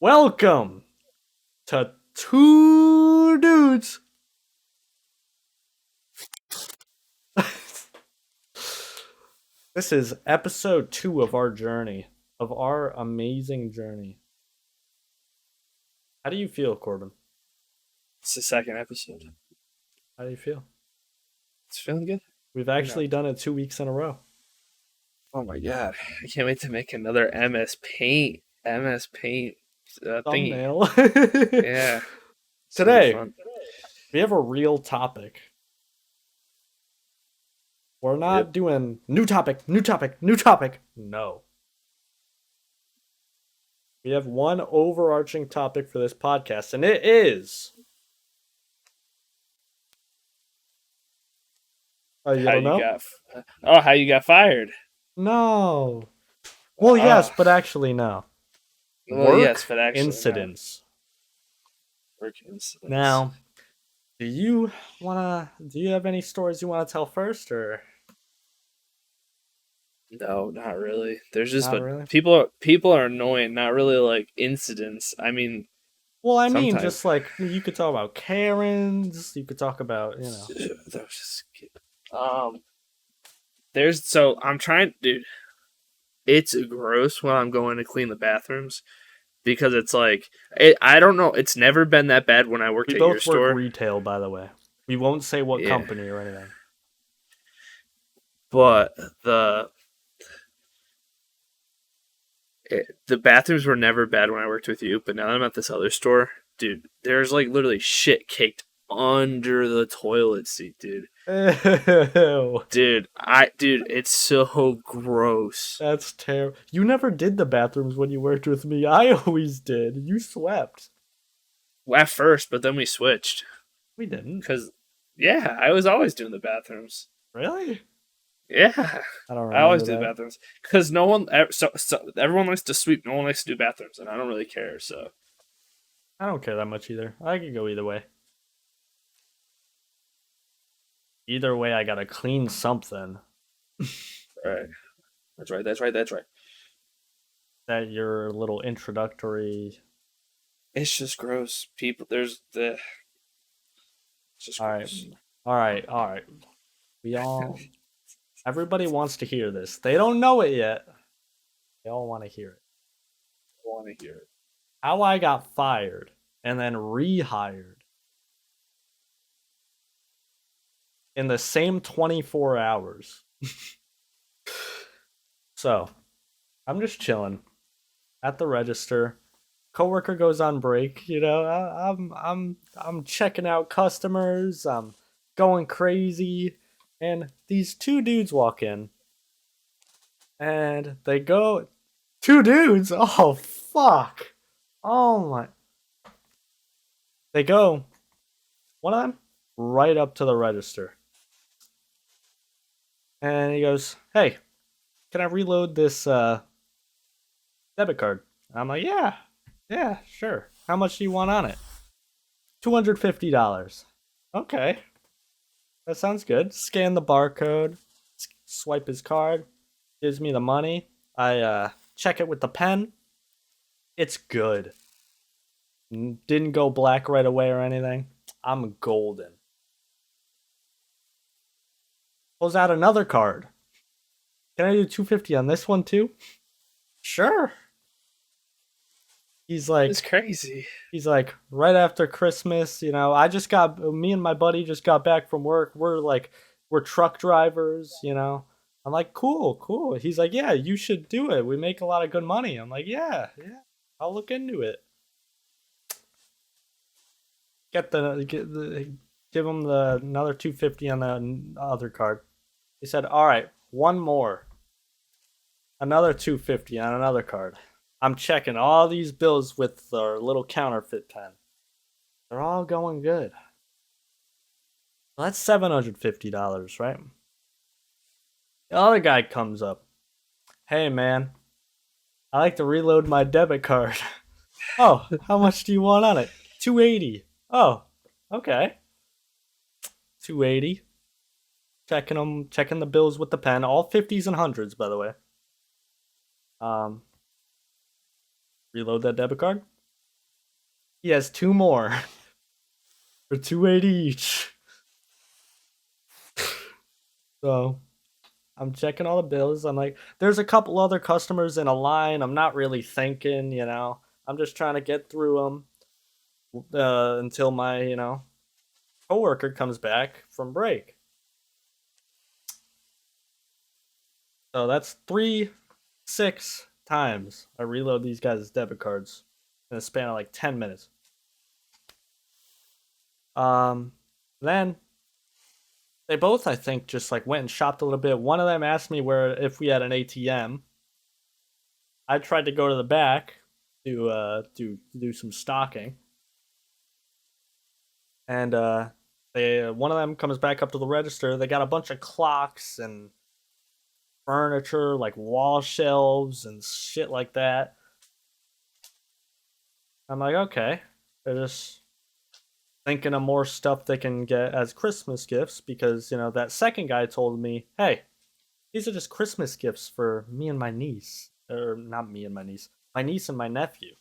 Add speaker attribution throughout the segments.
Speaker 1: Welcome to Two Dudes. This is episode 2 of our journey, of our amazing journey. How do you feel, Corbin?
Speaker 2: It's the second episode.
Speaker 1: How do you feel?
Speaker 2: It's feeling good.
Speaker 1: We've actually done it 2 weeks in a row.
Speaker 2: Oh my god. I can't wait to make another MS Paint thingy.
Speaker 1: Thumbnail.
Speaker 2: Yeah.
Speaker 1: Today, we have a real topic. We're not doing new topic. No. We have one overarching topic for this podcast, and it is... Oh, you don't know?
Speaker 2: How you got fired.
Speaker 1: No. Well, yes, but actually no.
Speaker 2: Well, yes, but actually
Speaker 1: incidents.
Speaker 2: No. Work incidents.
Speaker 1: Now, do you have any stories you want to tell first, or?
Speaker 2: No, not really. There's just
Speaker 1: really?
Speaker 2: people are annoying, not really like incidents. I mean,
Speaker 1: well, I mean, just like you could talk about Karens, you could talk about,
Speaker 2: That was just I'm trying, dude. It's gross when I'm going to clean the bathrooms because it's like I don't know. It's never been that bad when I worked at your store.
Speaker 1: We both work retail, by the way. We won't say what company or anything.
Speaker 2: But the bathrooms were never bad when I worked with you. But now that I'm at this other store, dude, there's like literally shit caked under the toilet seat, dude.
Speaker 1: Ew.
Speaker 2: Dude, it's so gross.
Speaker 1: That's terrible. You never did the bathrooms when you worked with me. I always did. You swept.
Speaker 2: Well, at first, but then we switched.
Speaker 1: We didn't.
Speaker 2: Because, I was always doing the bathrooms.
Speaker 1: Really?
Speaker 2: Yeah.
Speaker 1: I don't remember.
Speaker 2: I always do the bathrooms. Because everyone likes to sweep, no one likes to do bathrooms, and I don't really care, so.
Speaker 1: I don't care that much either. I could go either way. Either way, I gotta clean something.
Speaker 2: Right. That's right.
Speaker 1: That your little introductory.
Speaker 2: It's just gross. People, there's the. It's just gross.
Speaker 1: All right. Everybody wants to hear this. They don't know it yet. They all want to hear it. How I got fired and then rehired in the same 24 hours. So, I'm just chilling at the register. Coworker goes on break, I'm checking out customers, I'm going crazy, and these two dudes walk in. And they go, two dudes? Oh, fuck. Oh my. They go, one of them, right up to the register. And he goes, hey, can I reload this debit card? I'm like, yeah, sure. How much do you want on it? $250. Okay. That sounds good. Scan the barcode, swipe his card, gives me the money. I check it with the pen. It's good. Didn't go black right away or anything. I'm golden. Pulls out another card. Can I do $250 on this one too? Sure. He's like,
Speaker 2: it's crazy.
Speaker 1: He's like, right after Christmas, me and my buddy just got back from work. We're truck drivers, I'm like, cool. He's like, yeah, you should do it. We make a lot of good money. I'm like, yeah, I'll look into it. Give him another $250 on the other card. He said, all right, one more. Another $250 on another card. I'm checking all these bills with our little counterfeit pen. They're all going good. Well, that's $750, right? The other guy comes up. Hey, man. I like to reload my debit card. Oh, how much do you want on it? $280. Oh, okay. $280. Checking the bills with the pen. All 50s and 100s, by the way. Reload that debit card. He has 2 more for 280 each. So I'm checking all the bills. I'm like, there's a couple other customers in a line. I'm not really thinking, I'm just trying to get through them until my, coworker comes back from break. So that's 6 times I reload these guys' debit cards in a span of like 10 minutes. Then they both, I think, just like went and shopped a little bit. One of them asked me if we had an ATM. I tried to go to the back to do some stocking, and one of them comes back up to the register. They got a bunch of clocks and furniture, like wall shelves and shit like that. I'm like, okay, they're just thinking of more stuff they can get as Christmas gifts because that second guy told me, hey, these are just Christmas gifts for me and my niece, or not me and my niece and my nephew.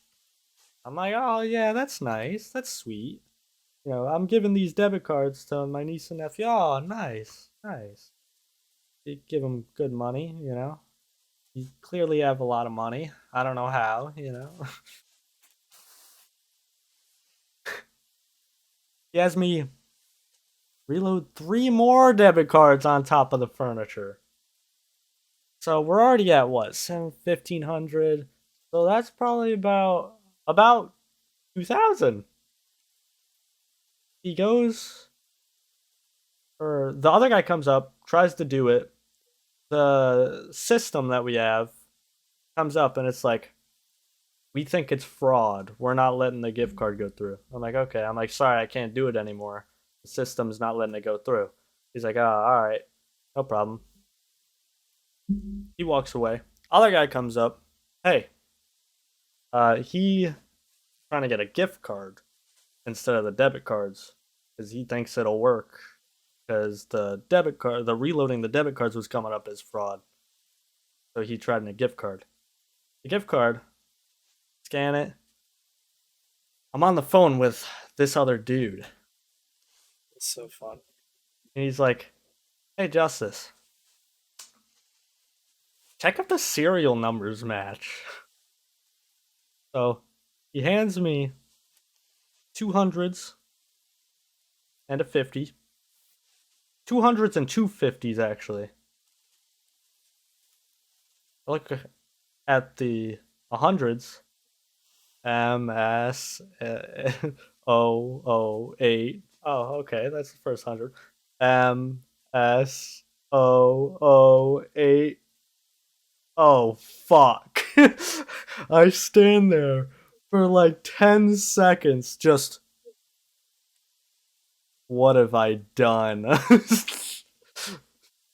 Speaker 1: I'm like, oh yeah, that's nice, that's sweet. I'm giving these debit cards to my niece and nephew. Oh, nice, nice. You give them good money. You clearly have a lot of money. I don't know how. He has me reload 3 more debit cards on top of the furniture. So we're already at what, 1,500. So that's probably about 2,000. He goes, or the other guy comes up, tries to do it. The system that we have comes up and it's like, we think it's fraud. We're not letting the gift card go through. I'm like, okay. I'm like, sorry, I can't do it anymore. The system's not letting it go through. He's like, oh, all right, no problem. He walks away. Other guy comes up. Hey, he trying to get a gift card instead of the debit cards because he thinks it'll work. Because the reloading the debit cards was coming up as fraud. So he tried a gift card. The gift card, scan it. I'm on the phone with this other dude.
Speaker 2: It's so fun.
Speaker 1: And he's like, hey, Justice, check if the serial numbers match. So he hands me 200s and a 50. 200s and 250s, actually. I look at the 100s. MS008. Oh, okay, that's the first 100. MS008. Oh, fuck. I stand there for like 10 seconds just. What have I done?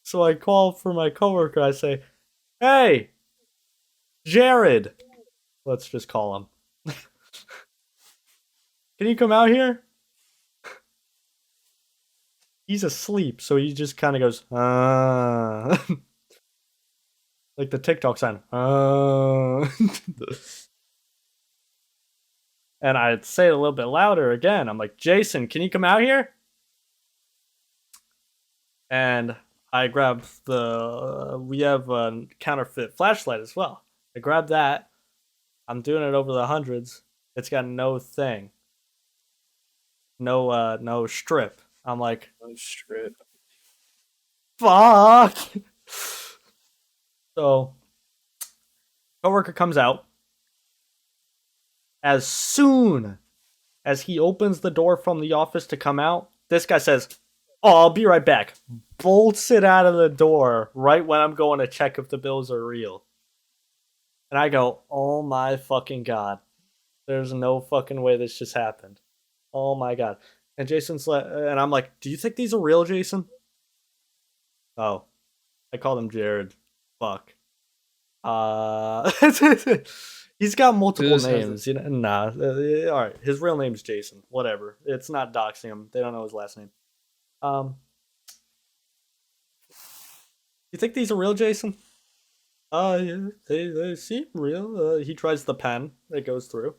Speaker 1: So I call for my coworker. I say, hey, Jared. Let's just call him. Can you come out here? He's asleep, so he just kind of goes, like the TikTok sign, And I'd say it a little bit louder again. I'm like, Jason, can you come out here? And I grab we have a counterfeit flashlight as well. I grab that. I'm doing it over the 100s. It's got no thing. No strip. I'm like,
Speaker 2: No strip.
Speaker 1: fuck. So, coworker comes out. As soon as he opens the door from the office to come out, this guy says, oh, I'll be right back. Bolts it out of the door right when I'm going to check if the bills are real. And I go, oh my fucking god. There's no fucking way this just happened. Oh my god. And and I'm like, do you think these are real, Jason? Oh, I called him Jared. Fuck. He's got multiple names. Nah. All right, his real name's Jason. Whatever. It's not doxing him. They don't know his last name. You think these are real, Jason? Yeah, they seem real. He tries the pen. It goes through.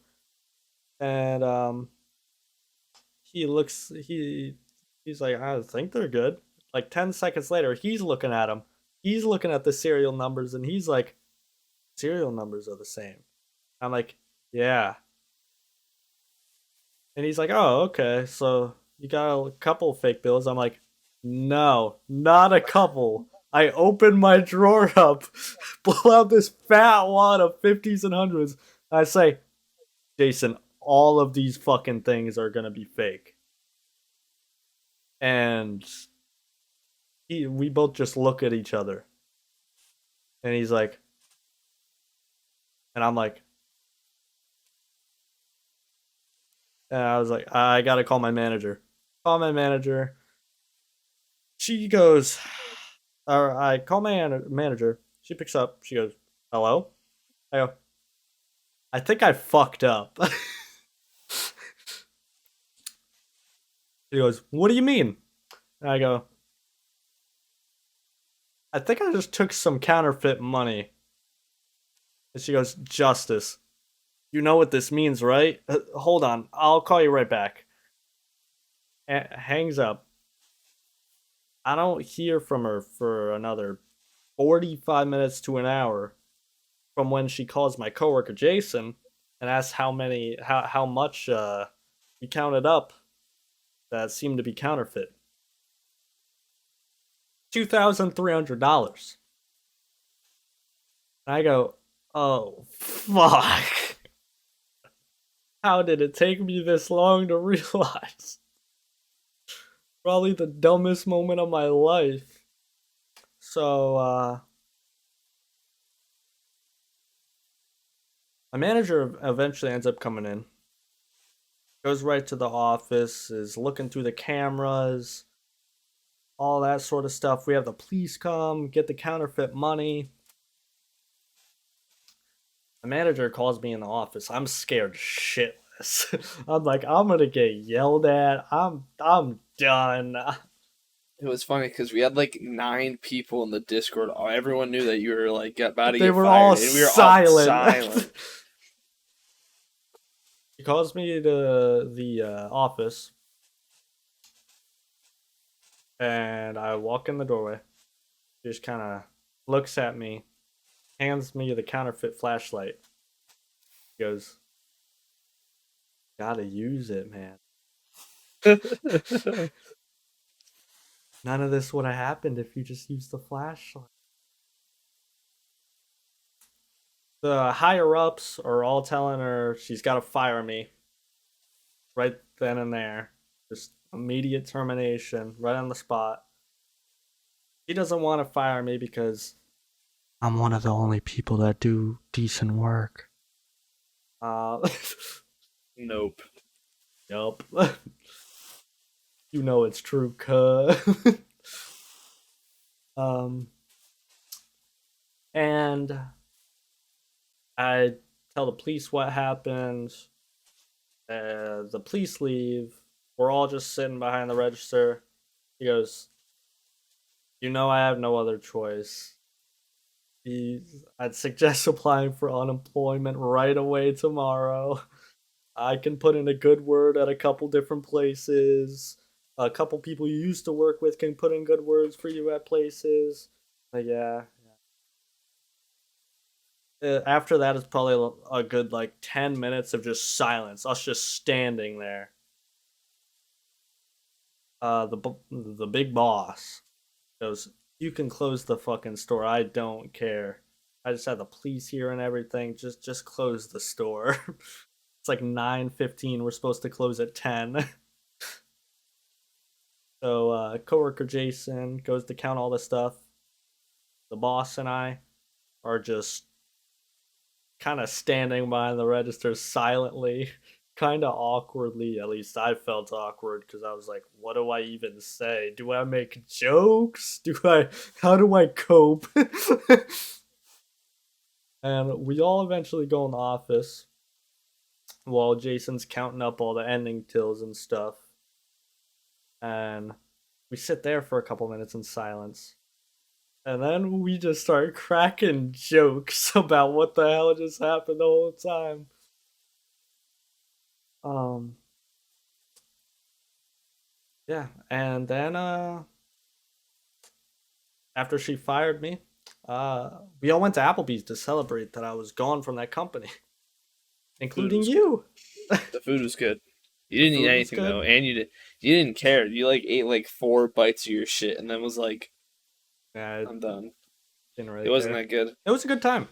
Speaker 1: And he's like, I think they're good. Like 10 seconds later, he's looking at them. He's looking at the serial numbers, and he's like, serial numbers are the same. I'm like, yeah. And he's like, oh, okay. So you got a couple fake bills. I'm like, no, not a couple. I open my drawer up, pull out this fat wad of 50s and hundreds. And I say, Jason, all of these fucking things are gonna be fake. And we both just look at each other. And he's like, and I'm like, and I was like, I gotta call my manager. Call my manager. She goes, or I call my manager. She picks up. She goes, hello? I go, I think I fucked up. She goes, what do you mean? And I go, I think I just took some counterfeit money. And she goes, Justice, you know what this means, right? Hold on, I'll call you right back. Hangs up. I don't hear from her for another 45 minutes to an hour from when she calls my coworker Jason and asks how much he counted up that seemed to be counterfeit. $2,300. And I go, oh fuck. How did it take me this long to realize? Probably the dumbest moment of my life. So, my manager eventually ends up coming in. Goes right to the office, is looking through the cameras, all that sort of stuff. We have the police come, get the counterfeit money. The manager calls me in the office. I'm scared shitless. I'm like, I'm gonna get yelled at. I'm done.
Speaker 2: It was funny because we had like 9 people in the Discord. Everyone knew that you were like about to
Speaker 1: They
Speaker 2: get
Speaker 1: were
Speaker 2: fired,
Speaker 1: all
Speaker 2: and we were
Speaker 1: silent.
Speaker 2: all silent.
Speaker 1: He calls me to the office, and I walk in the doorway. He just kind of looks at me, hands me the counterfeit flashlight. He goes, gotta use it, man. None of this would have happened if you just used the flashlight. The higher ups are all telling her she's got to fire me right then and there. Just immediate termination, right on the spot. He doesn't want to fire me because I'm one of the only people that do decent work.
Speaker 2: Nope.
Speaker 1: Yup. You know it's true, cuh. And I tell the police what happened. The police leave. We're all just sitting behind the register. He goes, you know I have no other choice. I'd suggest applying for unemployment right away tomorrow. I can put in a good word at a couple different places. A couple people you used to work with can put in good words for you at places. But yeah. After that, it's probably a good like 10 minutes of just silence. Us just standing there. The big boss goes, you can close the fucking store. I don't care. I just had the police here and everything. Just close the store. It's like 9:15. We're supposed to close at 10. So coworker Jason goes to count all the stuff. The boss and I are just kind of standing behind the register silently, kind of awkwardly. At least I felt awkward because I was like, what do I even say? Do I make jokes? How do I cope? And we all eventually go in the office while Jason's counting up all the ending tills and stuff. And we sit there for a couple minutes in silence. And then we just start cracking jokes about what the hell just happened the whole time. Um, yeah, and then after she fired me, we all went to Applebee's to celebrate that I was gone from that company,
Speaker 2: Food
Speaker 1: including
Speaker 2: was good.
Speaker 1: you.
Speaker 2: The food was good. You
Speaker 1: The
Speaker 2: didn't eat
Speaker 1: food was
Speaker 2: anything
Speaker 1: good.
Speaker 2: though, and you didn't care. You like ate like 4 bites of your shit, and then was like,
Speaker 1: Yeah, I
Speaker 2: "I'm done."
Speaker 1: didn't
Speaker 2: It
Speaker 1: really
Speaker 2: wasn't
Speaker 1: care.
Speaker 2: that good.
Speaker 1: It was a good time.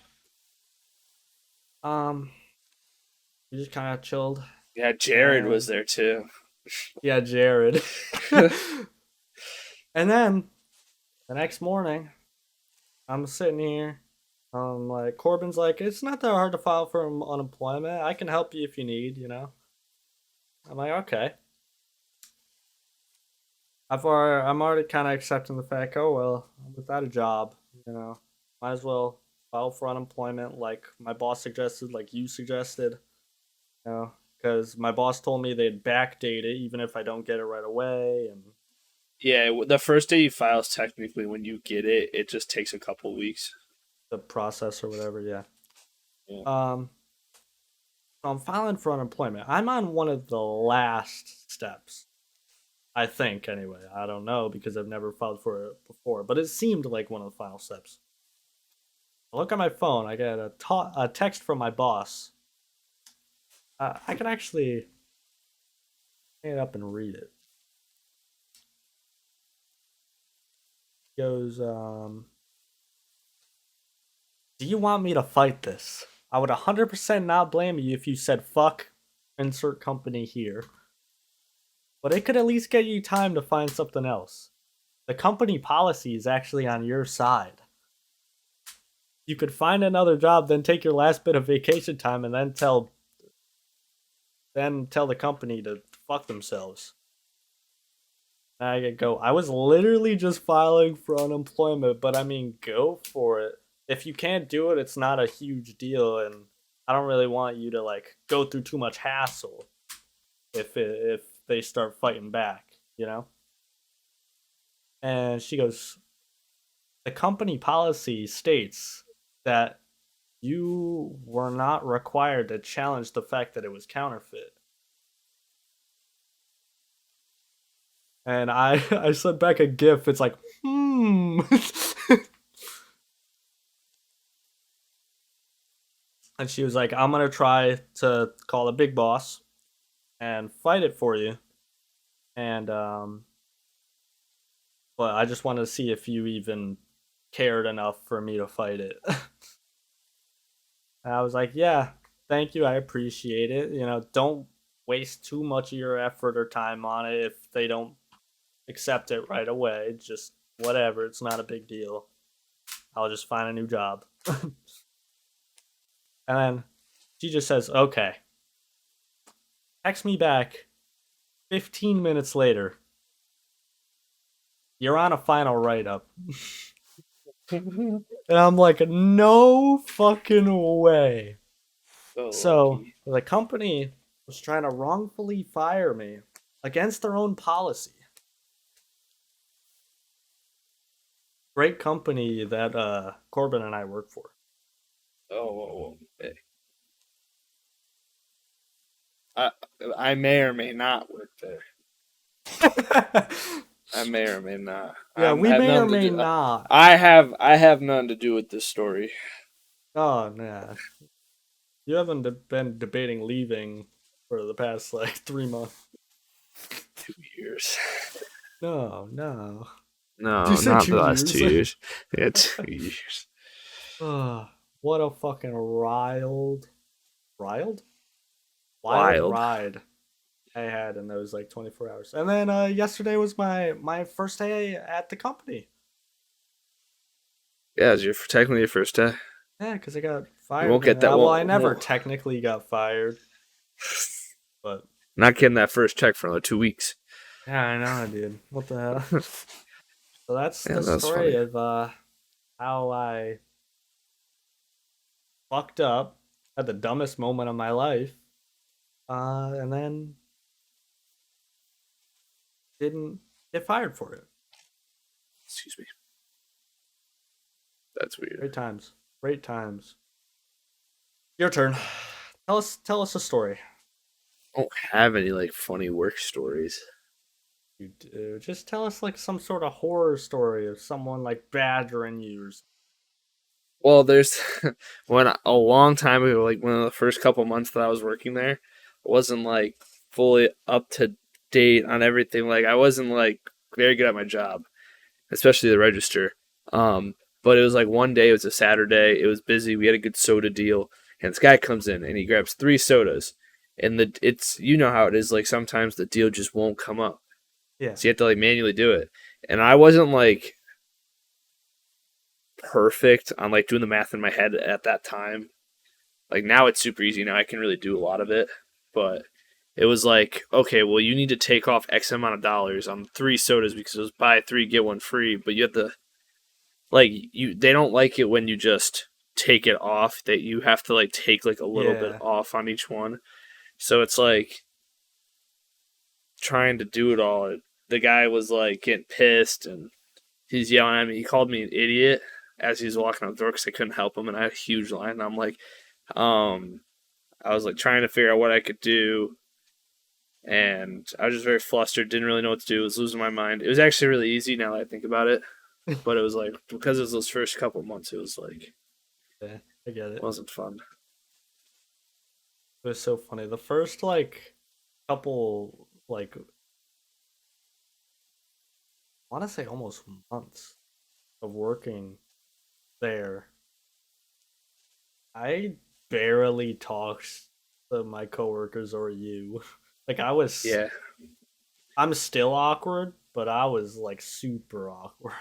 Speaker 1: Um, we just kind of chilled,
Speaker 2: Yeah, Jared was
Speaker 1: and
Speaker 2: there too.
Speaker 1: yeah, Jared. And then the next morning, I'm sitting here. Like Corbin's like, it's not that hard to file for unemployment. I can help you if you need, you know. I'm like, okay. I'm already kind of accepting the fact. Oh well, I'm without a job, you know. Might as well file for unemployment, like my boss suggested, like you suggested, you know, because my boss told me they'd backdate it even if I don't get it right away, and
Speaker 2: Yeah, the first day you file is technically when you get it. It just takes a couple weeks.
Speaker 1: the process or whatever. Yeah.
Speaker 2: Yeah.
Speaker 1: Um, so I'm filing for unemployment. I'm on one of the last steps. I think anyway. I don't know because I've never filed for it before, but it seemed like one of the final steps. I look at my phone. I get a text from my boss. I can actually hang it up and read it. He goes, "Do you want me to fight this? I would 100% not blame you if you said fuck insert company here, but it could at least get you time to find something else. The company policy is actually on your side. You could find another job, then take your last bit of vacation time, and then tell the company to fuck themselves." I go, I was literally just filing for unemployment, but I mean, go for it. If you can't do it, it's not a huge deal, and I don't really want you to like go through too much hassle if they start fighting back, you know. And she goes, the company policy states that you were not required to challenge the fact that it was counterfeit. And I I sent back a gif. It's like, and she was like, I'm gonna try to call the big boss and fight it for you. And but I just wanted to see if you even cared enough for me to fight it. And I was like, yeah, thank you, I appreciate it. You know, don't waste too much of your effort or time on it if they don't accept it right away. Just whatever, it's not a big deal. I'll just find a new job. And then she just says, okay. Text me back 15 minutes later. You're on a final write up. And I'm like, no fucking way.
Speaker 2: So
Speaker 1: So
Speaker 2: lucky.
Speaker 1: the company was trying to wrongfully fire me against their own policy. Great company that Corbin and I work for.
Speaker 2: Oh, hey. I may or may not work there. I may or may not.
Speaker 1: Yeah, we
Speaker 2: have
Speaker 1: may or
Speaker 2: nothing to
Speaker 1: may
Speaker 2: do.
Speaker 1: not.
Speaker 2: I have nothing to do with this story.
Speaker 1: Oh, yeah. You haven't been debating leaving for the past like 3 months.
Speaker 2: 2 years.
Speaker 1: No, no. You
Speaker 2: No,
Speaker 1: said
Speaker 2: not the
Speaker 1: two
Speaker 2: last
Speaker 1: years.
Speaker 2: 2 years. Yeah, 2 years.
Speaker 1: Oh, what a fucking wild
Speaker 2: Wild.
Speaker 1: ride I had in those like 24 hours. And then yesterday was my first day at the company.
Speaker 2: Yeah, it's technically your first day.
Speaker 1: Yeah, because I got
Speaker 2: You
Speaker 1: fired.
Speaker 2: won't get that.
Speaker 1: Well, I never
Speaker 2: Won't.
Speaker 1: technically got fired, but
Speaker 2: Not getting that first check for another 2 weeks.
Speaker 1: yeah, I know, dude. What the hell? So that's
Speaker 2: Yeah,
Speaker 1: the
Speaker 2: that's
Speaker 1: story
Speaker 2: funny.
Speaker 1: of how I fucked up at the dumbest moment of my life, and then didn't get fired for it.
Speaker 2: Excuse me. That's weird.
Speaker 1: Great times. Great times. Your turn. Tell us a story.
Speaker 2: I don't have any like funny work stories.
Speaker 1: You do. Just tell us like some sort of horror story of someone like badgering you.
Speaker 2: Well, there's a long time ago, like one of the first couple months that I was working there, I wasn't like fully up to date on everything. Like I wasn't like very good at my job, especially the register. Um, but it was like one day, it was a Saturday, it was busy, we had a good soda deal, and this guy comes in and he grabs three sodas. And it's you know how it is, like sometimes the deal just won't come up.
Speaker 1: Yeah.
Speaker 2: So you have to like manually do it. And I wasn't like perfect on like doing the math in my head at that time. Like now it's super easy. Now I can really do a lot of it. But it was like, okay, well you need to take off X amount of dollars on three sodas because it was buy three, get one free. But you have to like they don't like it when you just take it off. That you have to like take like a little bit
Speaker 1: Yeah.
Speaker 2: off on each one. So it's like trying to do it all. The guy was like getting pissed and he's yelling at me. He called me an idiot as he was walking out the door because I couldn't help him, and I had a huge line. And I'm like, I was like trying to figure out what I could do, and I was just very flustered. Didn't really know what to do. Was losing my mind. It was actually really easy now that I think about it, but it was like because it was those first couple of months, it was like
Speaker 1: Yeah, I get it.
Speaker 2: it wasn't fun.
Speaker 1: It was so funny. The first like couple like I want to say almost months of working there, I barely talked to my coworkers or you. Like
Speaker 2: Yeah,
Speaker 1: I'm still awkward, but I was like super awkward.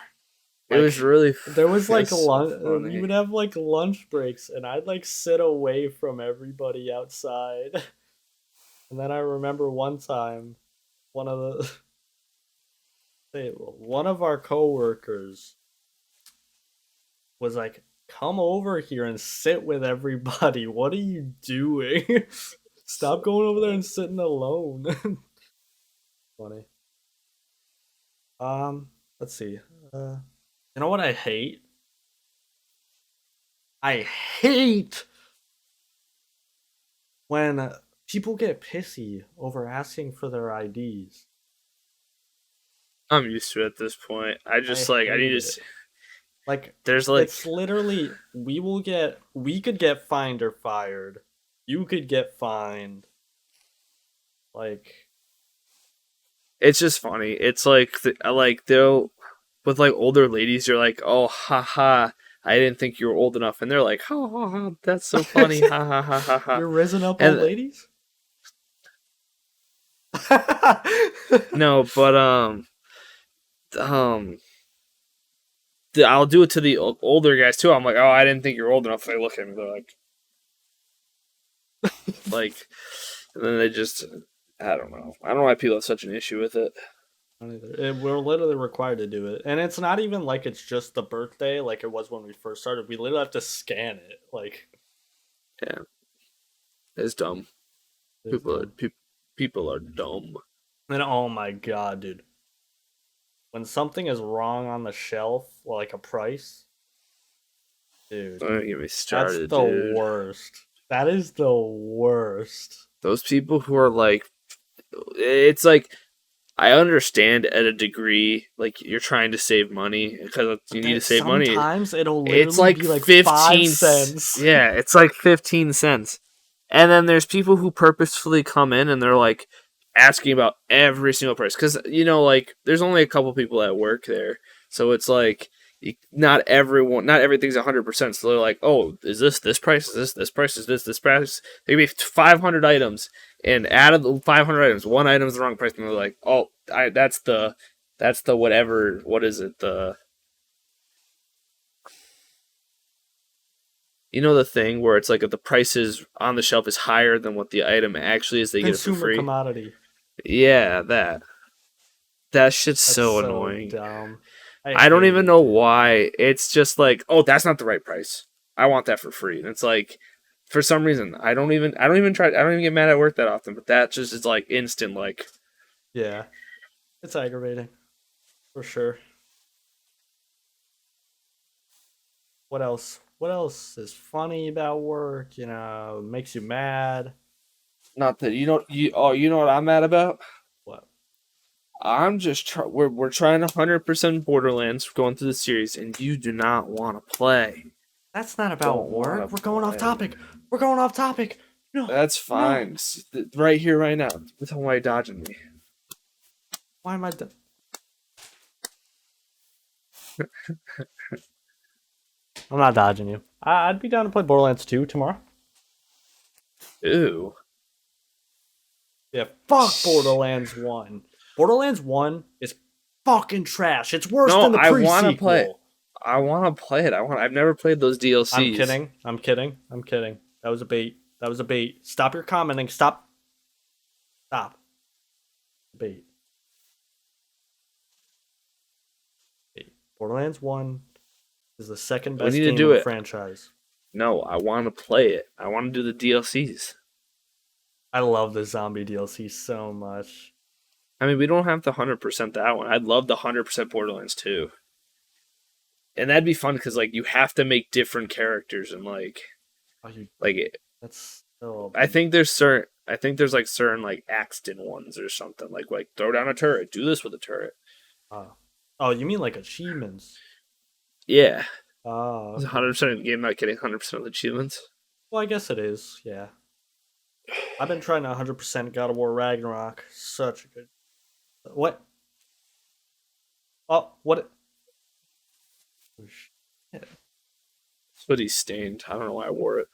Speaker 2: it was
Speaker 1: Like
Speaker 2: really
Speaker 1: there was
Speaker 2: it
Speaker 1: like
Speaker 2: was so
Speaker 1: we
Speaker 2: funny.
Speaker 1: would have like lunch breaks, and I'd like sit away from everybody outside. And then I remember one time, one of the one of our coworkers was like, "Come over here and sit with everybody. What are you doing? Stop going over there and sitting alone." Funny. Let's see. You know what I hate? I hate when people get pissy over asking for their IDs.
Speaker 2: I'm used to it at this point. I
Speaker 1: I
Speaker 2: just like I need
Speaker 1: hate
Speaker 2: to.
Speaker 1: it. Like
Speaker 2: There's like
Speaker 1: it's literally we could get fined or fired. You could get fined. Like
Speaker 2: it's just funny. It's like like they'll with like older ladies. You're like, oh, ha ha. I didn't think you were old enough, and they're like, ha ha ha. That's so funny, ha ha ha ha ha.
Speaker 1: you're risen up old
Speaker 2: And
Speaker 1: ladies?
Speaker 2: no, but um, I'll do it to the older guys too. I'm like, oh, I didn't think you were old enough. They look at me, they're like, and then they just, I don't know. I don't know why people have such an issue with it.
Speaker 1: We're literally required to do it, and it's not even like it's just the birthday like it was when we first started. We literally have to scan it. Like,
Speaker 2: Yeah, it's dumb.
Speaker 1: it's
Speaker 2: People are
Speaker 1: dumb.
Speaker 2: people are dumb.
Speaker 1: And oh my god, dude, when something is wrong on the shelf, like a price, dude,
Speaker 2: Don't get me
Speaker 1: that's
Speaker 2: started,
Speaker 1: the
Speaker 2: dude.
Speaker 1: worst. That is the worst.
Speaker 2: Those people who are like, it's like I understand at a degree, like you're trying to save money because you
Speaker 1: But
Speaker 2: need to
Speaker 1: then
Speaker 2: save money.
Speaker 1: sometimes it'll
Speaker 2: It's
Speaker 1: literally
Speaker 2: like
Speaker 1: be like 5
Speaker 2: 15
Speaker 1: cents.
Speaker 2: yeah, it's like 15 cents. And then there's people who purposefully come in and they're like asking about every single price cuz like there's only a couple people that work there. So it's like not everything's 100%. So they're like, "Oh, is this price? Is this price? Is this price?" There could be 500 items and out of the 500 items, one item is the wrong price and they're like, "Oh, that's the whatever, what is it? The thing where it's like if the price is on the shelf is higher than what the item actually is, they get it for
Speaker 1: Consumer
Speaker 2: free.
Speaker 1: commodity.
Speaker 2: Yeah, that shit's
Speaker 1: That's
Speaker 2: so
Speaker 1: so
Speaker 2: annoying.
Speaker 1: dumb. I
Speaker 2: I don't
Speaker 1: hate
Speaker 2: even
Speaker 1: it,
Speaker 2: know
Speaker 1: dude.
Speaker 2: why. It's just like, oh, that's not the right price. I want that for free. And it's like, for some reason, I don't even get mad at work that often, but that just is like instant. Like,
Speaker 1: Yeah, it's aggravating for sure. What else? What else is funny about work? Makes you mad.
Speaker 2: Not that you know what I'm mad about.
Speaker 1: What?
Speaker 2: I'm just we're trying 100% Borderlands going through the series, and you do not want to play.
Speaker 1: That's not about
Speaker 2: Don't wanna
Speaker 1: work. We're going off
Speaker 2: play.
Speaker 1: topic. We're going off topic. No.
Speaker 2: That's fine. Right here, right now. Tell me why you're dodging me.
Speaker 1: Why am I? I'm not dodging you. I'd be down to play Borderlands 2 tomorrow.
Speaker 2: Ew.
Speaker 1: Yeah, fuck Borderlands 1. Borderlands 1 is fucking trash. It's worse than the pre-sequel.
Speaker 2: I want to play it. I want to play it. I've never played those DLCs.
Speaker 1: I'm kidding. That was a bait. Stop your commenting. Stop. Bait. Borderlands 1 is the second best game in the franchise.
Speaker 2: No, I want to play it. I want to do the DLCs.
Speaker 1: I love the zombie DLC so much.
Speaker 2: I mean, we don't have to 100% that one. I'd love the 100% Borderlands 2. And that'd be fun because, like, you have to make different characters and, like,
Speaker 1: that's so...
Speaker 2: I think there's certain, like, Axton ones or something. Like, throw down a turret. Do this with a turret.
Speaker 1: Oh, you mean, like, achievements?
Speaker 2: Yeah.
Speaker 1: Oh.
Speaker 2: Okay. 100% of the game not getting 100% of the achievements?
Speaker 1: Well, I guess it is, yeah. I've been trying to 100% God of War Ragnarok. Such a good... What? Oh, what? Oh, shit.
Speaker 2: It's what he stained. I don't know why I wore it.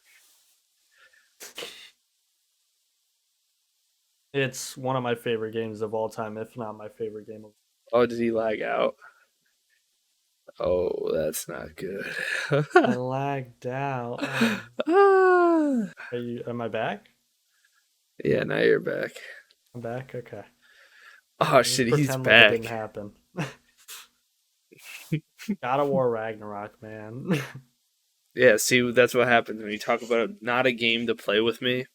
Speaker 1: It's one of my favorite games of all time, if not my favorite game of...
Speaker 2: Oh, did he lag out? Oh, that's not good.
Speaker 1: I lagged out. Am I back?
Speaker 2: Yeah, now you're back.
Speaker 1: I'm back? Okay.
Speaker 2: Oh, shit, he's back.
Speaker 1: It didn't happen. God of War Ragnarok, man.
Speaker 2: Yeah, see, that's what happens when you talk about not a game to play with me.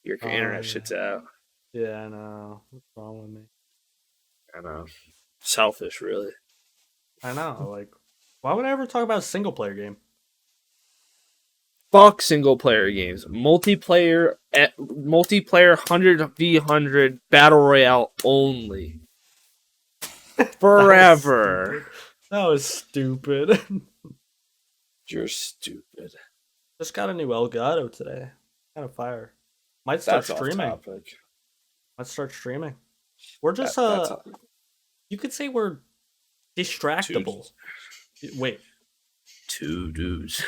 Speaker 2: Your internet shits out.
Speaker 1: Yeah, I know. What's wrong with me?
Speaker 2: I know. Selfish, really.
Speaker 1: I know. Like, why would I ever talk about a single player game?
Speaker 2: Fuck single player games. Multiplayer 100v100 battle royale only. Forever.
Speaker 1: That was stupid.
Speaker 2: You're stupid.
Speaker 1: Just got a new Elgato today. Kind of fire. Might start streaming. Might start streaming. We're just you could say we're distractible. Wait.
Speaker 2: 2 dudes.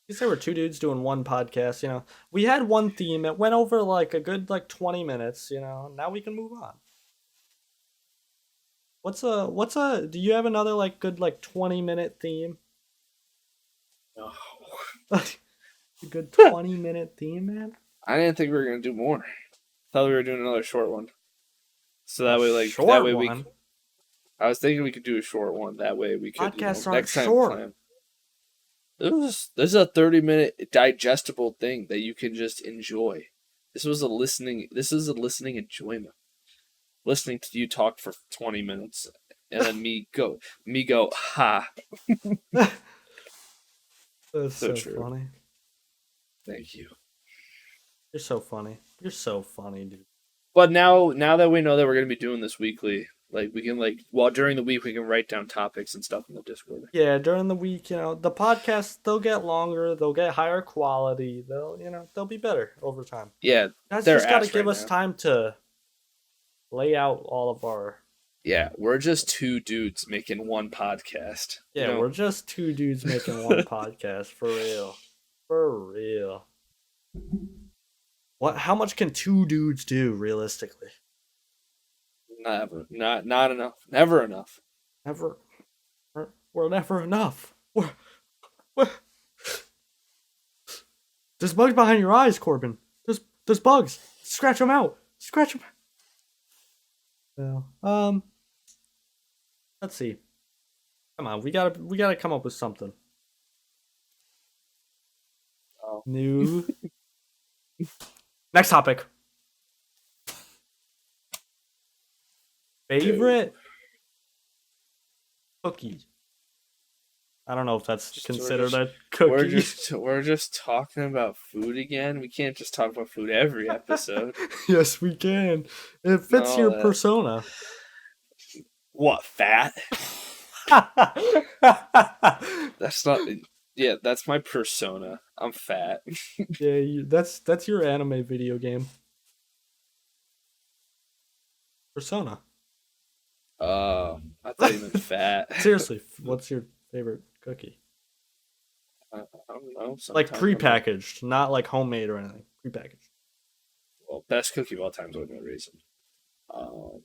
Speaker 1: You say we're 2 dudes doing one podcast, you know. We had one theme. It went over like a good 20 minutes, you know. Now we can move on. Do you have another good 20-minute theme?
Speaker 2: No.
Speaker 1: A good 20-minute theme, man?
Speaker 2: I didn't think we were going to do more. I thought we were doing another short one. So that way I was thinking we could do a short one. That way we could
Speaker 1: podcasts aren't
Speaker 2: next time
Speaker 1: short.
Speaker 2: Plan. This is a 30-minute digestible thing that you can just enjoy. This is a listening enjoyment. Listening to you talk for 20 minutes and then me go ha.
Speaker 1: That's so
Speaker 2: true.
Speaker 1: Funny.
Speaker 2: Thank you.
Speaker 1: You're so funny. You're so funny, dude.
Speaker 2: But now that we know that we're gonna be doing this weekly, we can during the week we can write down topics and stuff in the Discord.
Speaker 1: Yeah, during the week, you know, the podcasts they'll get longer, they'll get higher quality, they'll be better over time.
Speaker 2: Yeah,
Speaker 1: guys just gotta give us time to lay out all of our.
Speaker 2: Yeah, we're just 2 dudes making one podcast.
Speaker 1: Yeah, we're just 2 dudes making one podcast for real. For real. How much can 2 dudes do realistically?
Speaker 2: Never. Not enough. Never enough.
Speaker 1: Never. We're never enough. We're... There's bugs behind your eyes, Corbin. There's bugs. Scratch them out. Scratch them. Well, let's see. Come on, we gotta come up with something.
Speaker 2: Oh.
Speaker 1: New. Next topic. Favorite cookie. I don't know if that's
Speaker 2: Just-
Speaker 1: considered
Speaker 2: we're
Speaker 1: a cookie.
Speaker 2: we're just talking about food again. We can't just talk about food every episode.
Speaker 1: Yes, we can. It fits
Speaker 2: No,
Speaker 1: your
Speaker 2: that-
Speaker 1: persona.
Speaker 2: What, fat? That's not. Yeah, that's my persona. I'm fat.
Speaker 1: Yeah, that's your anime video game. Persona.
Speaker 2: I thought you meant fat.
Speaker 1: Seriously, what's your favorite cookie?
Speaker 2: I don't know.
Speaker 1: Like
Speaker 2: sometimes I'm
Speaker 1: prepackaged, not like homemade or anything. Prepackaged.
Speaker 2: well, best cookie of all time is oatmeal raisin. Um,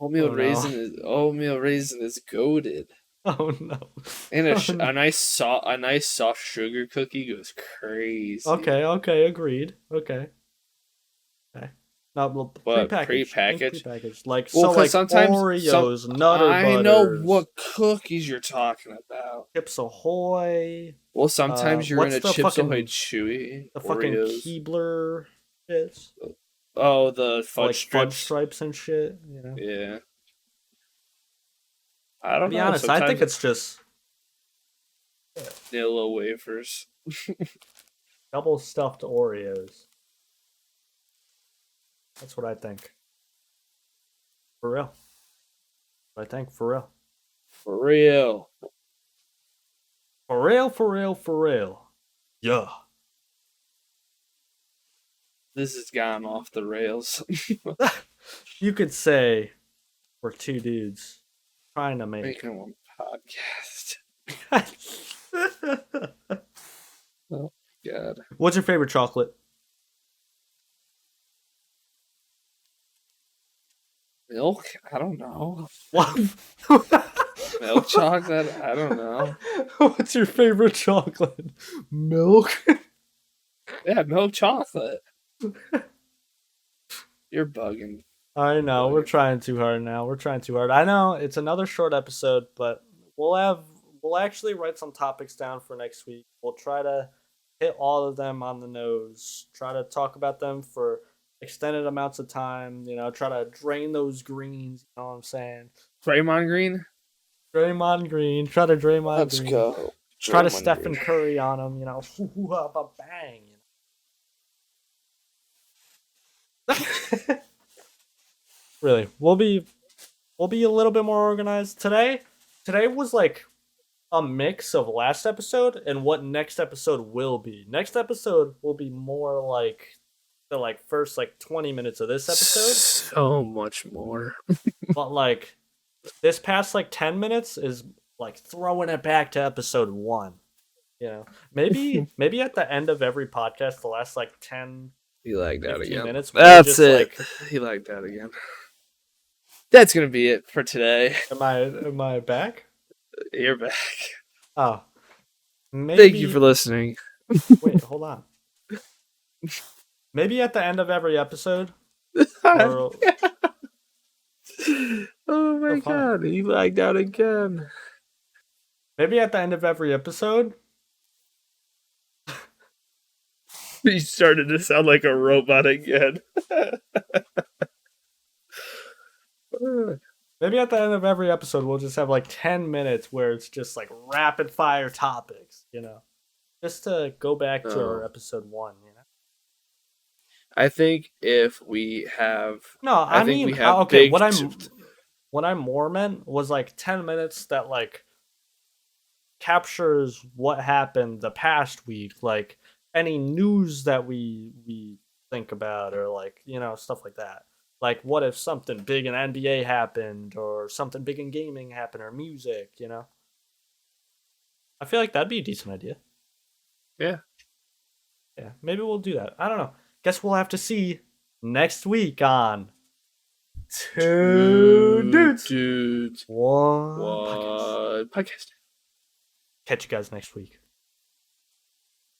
Speaker 1: Oh, no.
Speaker 2: oatmeal raisin is goated.
Speaker 1: Oh no.
Speaker 2: And
Speaker 1: Oh, no.
Speaker 2: a nice soft sugar cookie goes crazy.
Speaker 1: Okay, agreed. Okay. No, well,
Speaker 2: But
Speaker 1: prepackaged. Think
Speaker 2: prepackaged?
Speaker 1: prepackaged. Like
Speaker 2: Well,
Speaker 1: so,
Speaker 2: 'cause
Speaker 1: like
Speaker 2: sometimes
Speaker 1: Oreos, Nutter
Speaker 2: I know
Speaker 1: Butters,
Speaker 2: what cookies you're talking about.
Speaker 1: Chips Ahoy,
Speaker 2: Well, sometimes you're in
Speaker 1: what's
Speaker 2: a
Speaker 1: the
Speaker 2: Chips
Speaker 1: fucking-
Speaker 2: Ahoy Chewy.
Speaker 1: the fucking
Speaker 2: Oreos.
Speaker 1: Keebler bits,
Speaker 2: Oh, the fudge
Speaker 1: like fudge
Speaker 2: strips.
Speaker 1: stripes and shit. You know.
Speaker 2: Yeah. I
Speaker 1: To
Speaker 2: don't
Speaker 1: be
Speaker 2: know.
Speaker 1: honest, I think
Speaker 2: sometimes-
Speaker 1: it's just
Speaker 2: yeah, little wafers.
Speaker 1: double stuffed Oreos. That's what I think. For real. I think for real.
Speaker 2: For real.
Speaker 1: For real, for real, for real. Yeah.
Speaker 2: This has gone off the rails.
Speaker 1: You could say we're two dudes trying to make.
Speaker 2: Making one podcast. God.
Speaker 1: What's your favorite chocolate?
Speaker 2: Milk? I don't know.
Speaker 1: What?
Speaker 2: Milk chocolate? I don't know.
Speaker 1: What's your favorite chocolate? Milk?
Speaker 2: Yeah, milk chocolate. You're bugging.
Speaker 1: I know, we're trying too hard now. We're trying too hard. I know it's another short episode, but we'll actually write some topics down for next week. We'll try to hit all of them on the nose. Try to talk about them for extended amounts of time, you know, try to drain those greens, you know what I'm saying?
Speaker 2: Draymond Green?
Speaker 1: Draymond Green, try to Draymond
Speaker 2: Let's
Speaker 1: Green.
Speaker 2: go.
Speaker 1: Try to
Speaker 2: Draymond
Speaker 1: Stephen
Speaker 2: Green.
Speaker 1: Curry on him, you know. Bang, you know. Really, we'll be a little bit more organized today. Today was like a mix of last episode and what next episode will be. Next episode will be more like the first 20 minutes of this episode,
Speaker 2: So much more.
Speaker 1: but like this past 10 minutes is like throwing it back to episode 1. You know, maybe at the end of every podcast, the last 10
Speaker 2: He lagged out
Speaker 1: 15
Speaker 2: again.
Speaker 1: minutes. we're
Speaker 2: That's
Speaker 1: just,
Speaker 2: it. He lagged out again. That's gonna be it for today.
Speaker 1: Am I back?
Speaker 2: You're back.
Speaker 1: Oh, maybe.
Speaker 2: Thank you for listening.
Speaker 1: Wait, hold on. Maybe at the end of every episode,
Speaker 2: Oh
Speaker 1: or,
Speaker 2: my
Speaker 1: So funny.
Speaker 2: god, he lagged out again.
Speaker 1: maybe at the end of every episode,
Speaker 2: He started to sound like a robot again.
Speaker 1: maybe at the end of every episode, we'll just have 10 minutes where it's just rapid fire topics, you know, just to go back to our episode 1, you know.
Speaker 2: I think if we have
Speaker 1: No, I
Speaker 2: think
Speaker 1: mean,
Speaker 2: we have
Speaker 1: okay.
Speaker 2: big
Speaker 1: What I more meant was 10 minutes that captures what happened the past week, like any news that we think about, or you know, stuff like that. Like, what if something big in NBA happened, or something big in gaming happened, or music, you know? I feel like that'd be a decent idea.
Speaker 2: Yeah.
Speaker 1: Yeah, maybe we'll do that. I don't know. Guess we'll have to see next week on Two Dudes.
Speaker 2: Dudes.
Speaker 1: One.
Speaker 2: What podcast?
Speaker 1: Catch you guys next week.